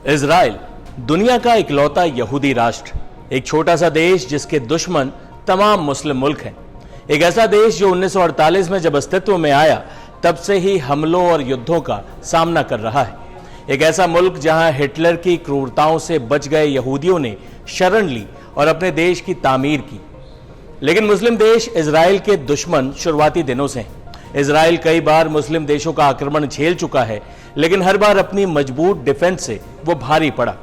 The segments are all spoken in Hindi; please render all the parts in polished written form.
इजराइल दुनिया का इकलौता यहूदी राष्ट्र, एक छोटा सा देश जिसके दुश्मन तमाम मुस्लिम मुल्क हैं। एक ऐसा देश जो 1948 में जब अस्तित्व में आया तब से ही हमलों और युद्धों का सामना कर रहा है। एक ऐसा मुल्क जहां हिटलर की क्रूरताओं से बच गए यहूदियों ने शरण ली और अपने देश की तामीर की। लेकिन मुस्लिम देश इजराइल के दुश्मन शुरुआती दिनों से हैं। इजराइल कई बार मुस्लिम देशों का आक्रमण झेल चुका है, लेकिन हर बार अपनी मजबूत डिफेंस से वो भारी पड़ा।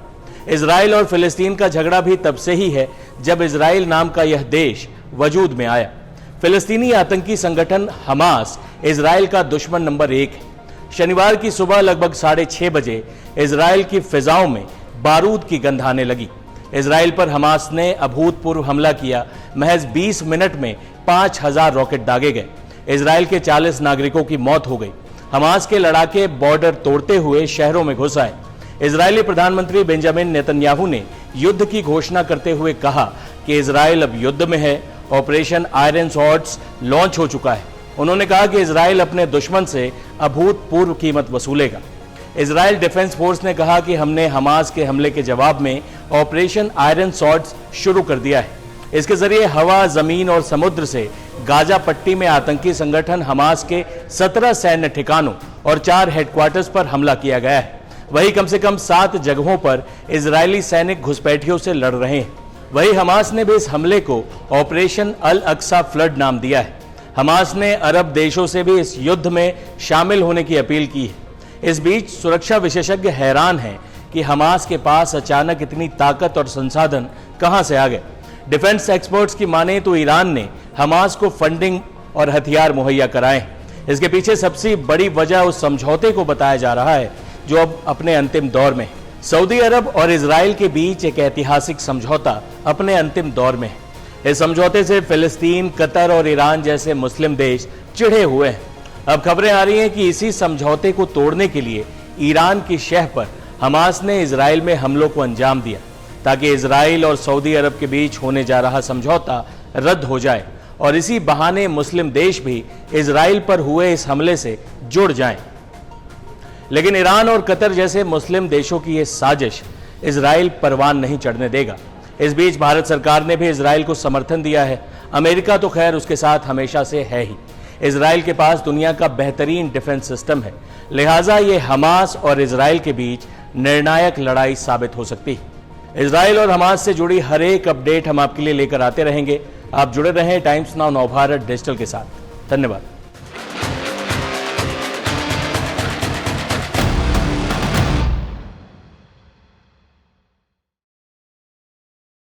इजराइल और फिलिस्तीन का झगड़ा भी तब से ही है जब इजराइल नाम का यह देश वजूद में आया। फिलिस्तीनी आतंकी संगठन हमास इजराइल का दुश्मन नंबर 1 है। शनिवार की सुबह लगभग 6:30 बजे इजराइल की फिजाओं में बारूद की गंध आने लगी। इजराइल पर हमास ने अभूतपूर्व हमला किया। महज 20 मिनट में 5000 रॉकेट दागे गए। इजराइल के 40 नागरिकों की मौत हो गई। हमास के लड़ाके बॉर्डर तोड़ते हुए शहरों में घुस आए। इजरायली प्रधानमंत्री बेंजामिन नेतन्याहू ने युद्ध की घोषणा करते हुए कहा कि इजराइल अब युद्ध में है। ऑपरेशन आयरन स्वॉर्ड्स लॉन्च हो चुका है। उन्होंने कहा कि इजराइल अपने दुश्मन से अभूतपूर्व कीमत वसूलेगा। इजराइल डिफेंस फोर्स ने कहा कि हमने हमास के हमले के जवाब में ऑपरेशन आयरन स्वॉर्ड्स शुरू कर दिया है। इसके जरिए हवा, जमीन और समुद्र से गाजा पट्टी में आतंकी संगठन हमास के 17 सैन्य ठिकानों और 4 हेडक्वार्टर्स पर हमला किया गया है। वहीं कम से कम 7 जगहों पर इजरायली सैनिक घुसपैठियों से लड़ रहे हैं। वहीं हमास ने भी इस हमले को ऑपरेशन अल अक्सा फ्लड नाम दिया है। हमास ने अरब देशों से भी इस युद्ध में शामिल होने की अपील की है। इस बीच सुरक्षा विशेषज्ञ हैरान हैं कि हमास के पास अचानक इतनी ताकत और संसाधन कहां से आ गए। डिफेंस एक्सपर्ट्स की माने तो ईरान ने हमास को फंडिंग और हथियार मुहैया कराए। इसके पीछे सबसे बड़ी वजह उस समझौते को बताया जा रहा है जो अब अपने अंतिम दौर में है। सऊदी अरब और इजराइल के बीच एक ऐतिहासिक समझौता अपने अंतिम दौर में है। इस समझौते से फिलिस्तीन, कतर और ईरान जैसे मुस्लिम देश चिढ़े हुए हैं। अब खबरें आ रही हैं कि इसी समझौते को तोड़ने के लिए ईरान की शह पर हमास ने इजराइल में हमलों को अंजाम दिया ताकि इजराइल और सऊदी अरब के बीच होने जा रहा समझौता रद्द हो जाए और इसी बहाने मुस्लिम देश भी इजराइल पर हुए इस हमले से जुड़ जाएं। लेकिन ईरान और कतर जैसे मुस्लिम देशों की यह साजिश इजराइल परवान नहीं चढ़ने देगा। इस बीच भारत सरकार ने भी इजराइल को समर्थन दिया है। अमेरिका तो खैर उसके साथ हमेशा से है ही। इजराइल के पास दुनिया का बेहतरीन डिफेंस सिस्टम है, लिहाजा ये हमास और इजराइल के बीच निर्णायक लड़ाई साबित हो सकती है। इजराइल और हमास से जुड़ी हर एक अपडेट हम आपके लिए लेकर आते रहेंगे। आप जुड़े रहें टाइम्स नाउ नवभारत डिजिटल के साथ। धन्यवाद।